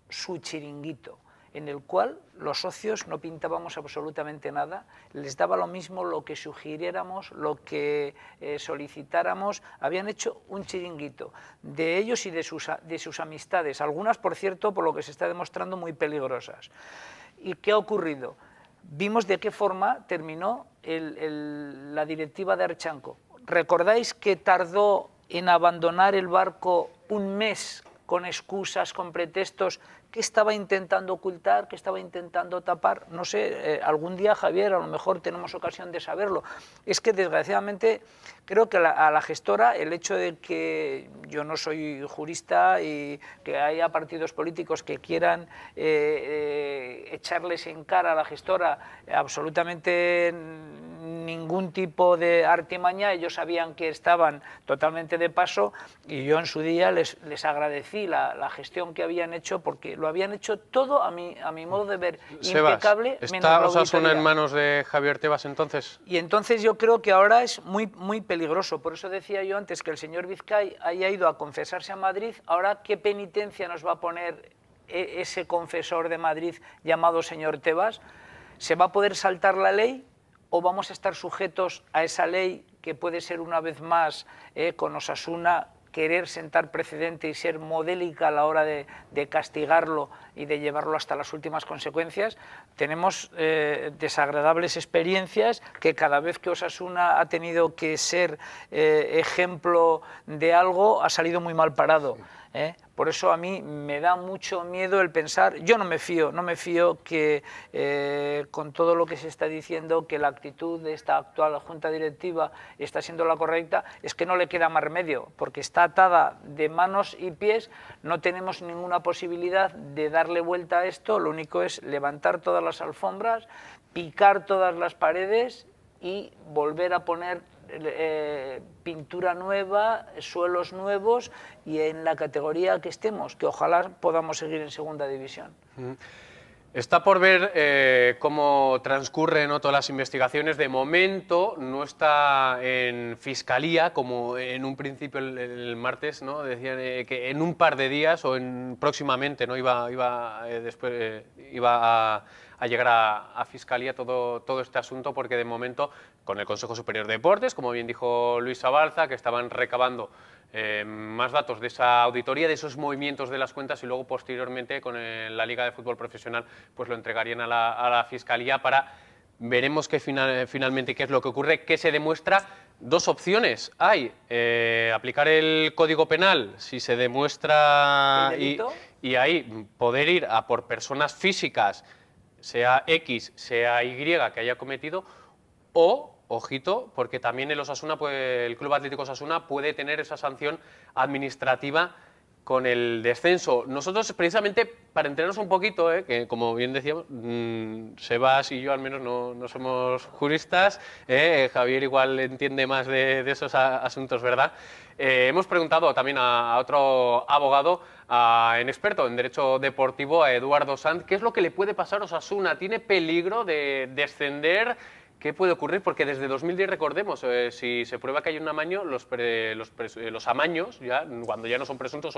su chiringuito, en el cual los socios no pintábamos absolutamente nada, les daba lo mismo lo que sugiriéramos, lo que solicitáramos, habían hecho un chiringuito de ellos y de sus amistades, algunas, por cierto, por lo que se está demostrando, muy peligrosas. ¿Y qué ha ocurrido? vimos de qué forma terminó la directiva de Archanco. ¿Recordáis que tardó en abandonar el barco un mes con excusas, con pretextos? ¿Qué estaba intentando ocultar? ¿Qué estaba intentando tapar? No sé, algún día, Javier, a lo mejor tenemos ocasión de saberlo. Es que, desgraciadamente, creo que a la gestora, el hecho de que yo no soy jurista y que haya partidos políticos que quieran echarles en cara a la gestora absolutamente ningún tipo de artimaña, ellos sabían que estaban totalmente de paso, y yo en su día les agradecí la gestión que habían hecho, porque lo habían hecho todo a mi modo de ver impecable. Sebas, ¿está Osasuna en manos de Javier Tebas entonces? Y entonces yo creo que ahora es muy peligroso. Por eso decía yo antes que el señor Vizcay haya ido a confesarse a Madrid. Ahora, ¿qué penitencia nos va a poner ese confesor de Madrid llamado señor Tebas? ¿Se va a poder saltar la ley o vamos a estar sujetos a esa ley que puede ser una vez más con Osasuna querer sentar precedente y ser modélica a la hora de castigarlo y de llevarlo hasta las últimas consecuencias? Tenemos desagradables experiencias que cada vez que Osasuna ha tenido que ser ejemplo de algo ha salido muy mal parado. Por eso a mí me da mucho miedo el pensar, yo no me fío que con todo lo que se está diciendo, que la actitud de esta actual junta directiva está siendo la correcta, es que no le queda más remedio, porque está atada de manos y pies, no tenemos ninguna posibilidad de darle vuelta a esto, lo único es levantar todas las alfombras, picar todas las paredes y volver a poner pintura nueva, suelos nuevos y en la categoría que estemos, que ojalá podamos seguir en segunda división. Está por ver cómo transcurren todas las investigaciones. De momento no está en fiscalía, como en un principio el martes, ¿no? Decían que en un par de días o próximamente no iba a llegar a fiscalía todo este asunto, porque de momento con el Consejo Superior de Deportes, como bien dijo Luis Abalza, que estaban recabando más datos de esa auditoría, de esos movimientos de las cuentas, y luego posteriormente con la Liga de Fútbol Profesional pues lo entregarían a la Fiscalía para... Veremos finalmente qué es lo que ocurre, qué se demuestra. Dos opciones hay: aplicar el Código Penal si se demuestra y ahí poder ir a por personas físicas, sea X, sea Y, que haya cometido, o, ojito, porque también el Club Atlético Osasuna puede tener esa sanción administrativa con el descenso. Nosotros, precisamente, para enterarnos un poquito, que como bien decíamos, Sebas y yo al menos no somos juristas, Javier igual entiende más de esos asuntos, ¿verdad? Hemos preguntado también a otro abogado, en experto en Derecho Deportivo, a Eduardo Sanz, ¿qué es lo que le puede pasar a Osasuna? ¿Tiene peligro de descender? ¿Qué puede ocurrir? Porque desde 2010, recordemos, si se prueba que hay un amaño, los amaños, ya, cuando ya no son presuntos,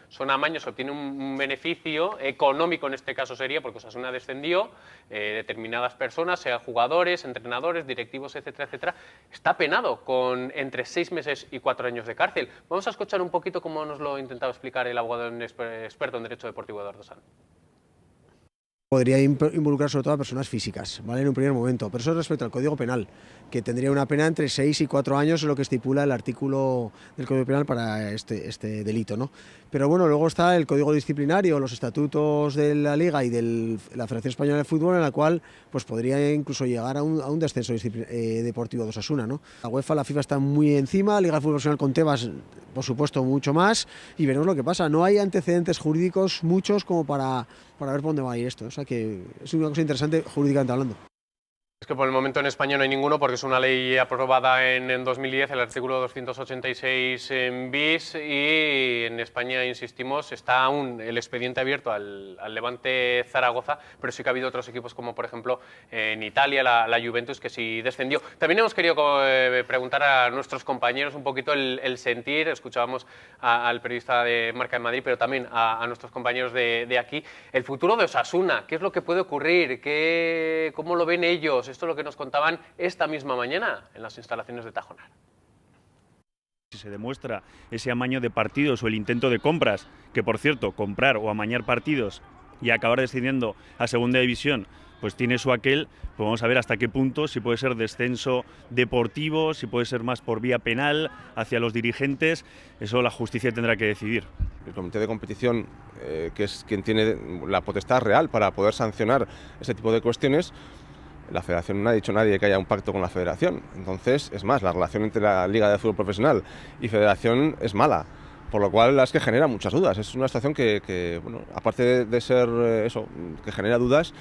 son amaños, obtienen un beneficio económico, en este caso sería, porque Osasuna descendió, determinadas personas, sean jugadores, entrenadores, directivos, etcétera, etcétera, está penado con entre 6 meses y 4 años de cárcel. Vamos a escuchar un poquito cómo nos lo intentaba explicar el abogado experto en Derecho Deportivo, Eduardo Sanz. Podría involucrar sobre todo a personas físicas, ¿vale? En un primer momento, pero eso respecto al Código Penal, que tendría una pena entre 6 y 4 años, es lo que estipula el artículo del Código Penal para este delito, ¿no? Pero bueno, luego está el Código Disciplinario, los estatutos de la Liga y de la Federación Española de Fútbol, en la cual pues podría incluso llegar a un descenso deportivo de Osasuna, ¿no? La UEFA, la FIFA está muy encima, la Liga de Fútbol Profesional con Tebas, por supuesto, mucho más, y veremos lo que pasa. No hay antecedentes jurídicos muchos como para ver por dónde va a ir esto. O sea que es una cosa interesante jurídicamente hablando. Es que por el momento en España no hay ninguno, porque es una ley aprobada en 2010, el artículo 286 bis, y en España, insistimos, está aún el expediente abierto al Levante Zaragoza, pero sí que ha habido otros equipos como por ejemplo en Italia, la Juventus, que sí descendió. También hemos querido preguntar a nuestros compañeros un poquito el sentir. Escuchábamos al periodista de Marca en Madrid, pero también a nuestros compañeros de aquí. El futuro de Osasuna, ¿qué es lo que puede ocurrir? ¿Cómo lo ven ellos? Esto es lo que nos contaban esta misma mañana en las instalaciones de Tajonar. Si se demuestra ese amaño de partidos o el intento de compras, que por cierto, comprar o amañar partidos y acabar descendiendo a segunda división, pues tiene su aquel, pues vamos a ver hasta qué punto, si puede ser descenso deportivo, si puede ser más por vía penal hacia los dirigentes, eso la justicia tendrá que decidir. El comité de competición, que es quien tiene la potestad real para poder sancionar este tipo de cuestiones, la federación no ha dicho nadie que haya un pacto con la federación. Entonces, es más, la relación entre la Liga de Fútbol Profesional y federación es mala. Por lo cual es que genera muchas dudas. Es una situación que bueno, aparte de ser eso, que genera dudas,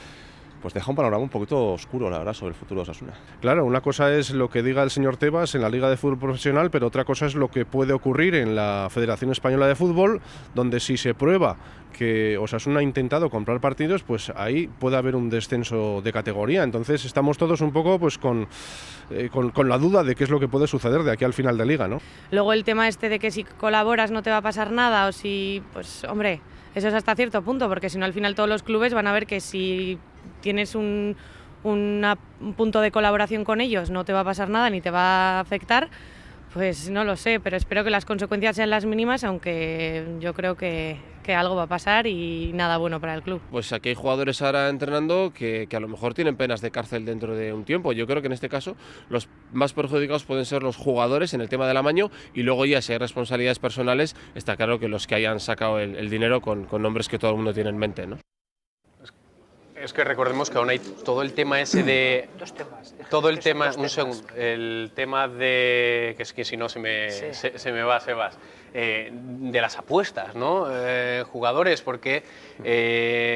pues deja un panorama un poquito oscuro, la verdad, sobre el futuro de Osasuna. Claro, una cosa es lo que diga el señor Tebas en la Liga de Fútbol Profesional, pero otra cosa es lo que puede ocurrir en la Federación Española de Fútbol, donde si se prueba que Osasuna ha intentado comprar partidos, pues ahí puede haber un descenso de categoría. Entonces estamos todos un poco pues con la duda de qué es lo que puede suceder de aquí al final de liga, ¿no? Luego el tema este de que si colaboras no te va a pasar nada o si, pues hombre, eso es hasta cierto punto, porque si no al final todos los clubes van a ver que si tienes un punto de colaboración con ellos no te va a pasar nada ni te va a afectar. Pues no lo sé, pero espero que las consecuencias sean las mínimas, aunque yo creo que algo va a pasar y nada bueno para el club. Pues aquí hay jugadores ahora entrenando que a lo mejor tienen penas de cárcel dentro de un tiempo. Yo creo que en este caso los más perjudicados pueden ser los jugadores en el tema del amaño, y luego ya si hay responsabilidades personales está claro que los que hayan sacado el dinero con nombres que todo el mundo tiene en mente, ¿no? Es que recordemos que aún hay todo el tema ese de... Dos temas. Todo el tema, un segundo, el tema de... que es que si no se me va, Sebas. De las apuestas, ¿no? Jugadores, porque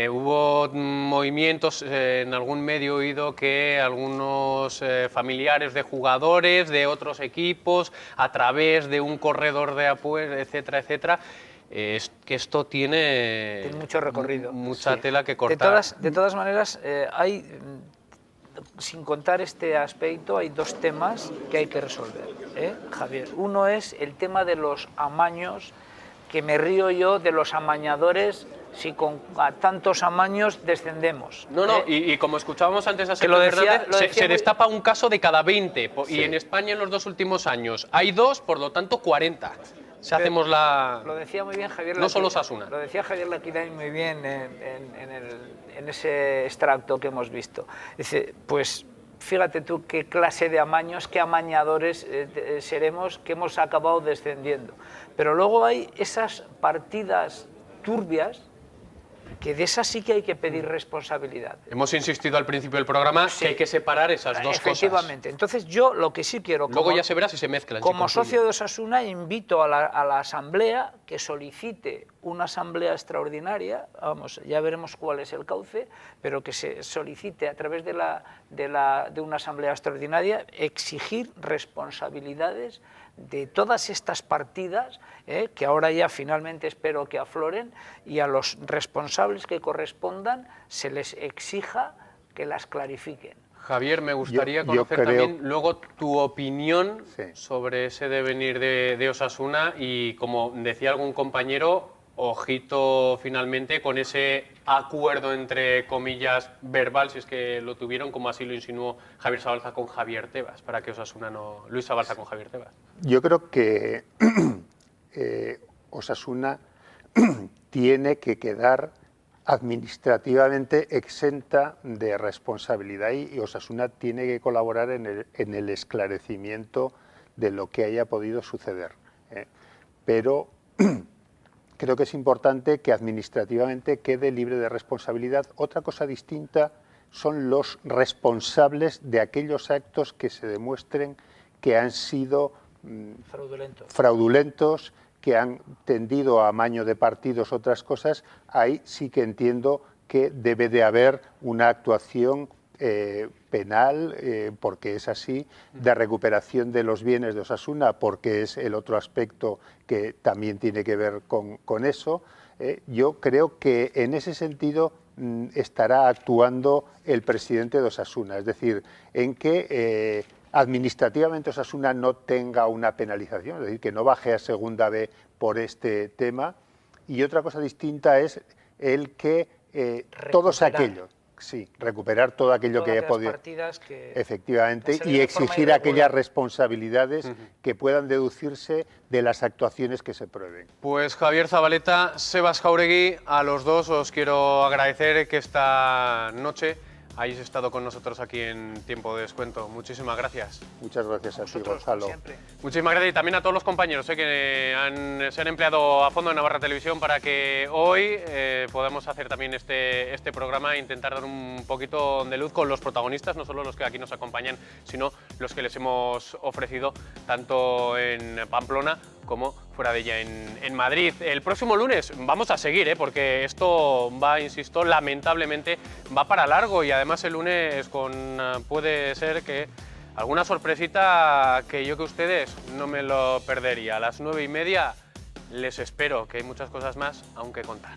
hubo movimientos, en algún medio he oído que algunos familiares de jugadores de otros equipos, a través de un corredor de apuestas, etcétera, etcétera, es que esto tiene mucho recorrido, mucha tela que cortar. De todas maneras, hay, sin contar este aspecto, hay dos temas que hay que resolver, Javier. Uno es el tema de los amaños, que me río yo de los amañadores, si con tantos amaños descendemos. No, y como escuchábamos antes a Sergio Fernández, se destapa un caso de cada 20, y en España en los 2 últimos años hay 2, por lo tanto 40. Si hacemos la... Lo decía muy bien Javier no solo Osasuna. Lo decía Javier Laquidain muy bien en ese extracto que hemos visto. Dice, pues fíjate tú qué clase de amaños, qué amañadores seremos, que hemos acabado descendiendo. Pero luego hay esas partidas turbias, que de esas sí que hay que pedir responsabilidad. Hemos insistido al principio del programa que hay que separar esas dos cosas. Efectivamente. Entonces yo lo que sí quiero... Luego ya se verá si se mezclan. Como socio de Osasuna invito a la Asamblea que solicite una Asamblea extraordinaria, vamos, ya veremos cuál es el cauce, pero que se solicite a través de una Asamblea extraordinaria exigir responsabilidades de todas estas partidas, que ahora ya finalmente espero que afloren, y a los responsables que correspondan se les exija que las clarifiquen. Javier, me gustaría conocer también luego tu opinión sobre ese devenir de Osasuna, y como decía algún compañero, ojito finalmente con ese acuerdo entre comillas verbal, si es que lo tuvieron, como así lo insinuó Javier Zabalza con Javier Tebas, para que Osasuna no... Luis Zabalza con Javier Tebas. Yo creo que Osasuna tiene que quedar administrativamente exenta de responsabilidad, y Osasuna tiene que colaborar en el esclarecimiento de lo que haya podido suceder. Pero creo que es importante que administrativamente quede libre de responsabilidad. Otra cosa distinta son los responsables de aquellos actos que se demuestren que han sido fraudulentos, que han tendido a amaño de partidos, otras cosas. Ahí sí que entiendo que debe de haber una actuación penal, porque es así, de recuperación de los bienes de Osasuna, porque es el otro aspecto que también tiene que ver con eso. Yo creo que en ese sentido estará actuando el presidente de Osasuna, es decir, en que administrativamente Osasuna no tenga una penalización, es decir, que no baje a segunda B por este tema. Y otra cosa distinta es el que todos aquellos... Sí, recuperar todo aquello que haya podido, efectivamente, y exigir aquellas responsabilidades que puedan deducirse de las actuaciones que se prueben. Pues Javier Zabaleta, Sebas Jauregui, a los dos os quiero agradecer que esta noche hayáis estado con nosotros aquí en Tiempo de Descuento. Muchísimas gracias. Muchas gracias a ti, Gonzalo. Muchísimas gracias y también a todos los compañeros que se han empleado a fondo en Navarra Televisión para que hoy podamos hacer también este programa e intentar dar un poquito de luz con los protagonistas, no solo los que aquí nos acompañan, sino los que les hemos ofrecido tanto en Pamplona como fuera de ella en Madrid. El próximo lunes vamos a seguir, porque esto va, insisto, lamentablemente va para largo y además el lunes puede ser que alguna sorpresita que yo que ustedes no me lo perdería. A las 9:30 les espero, que hay muchas cosas más aún que contar.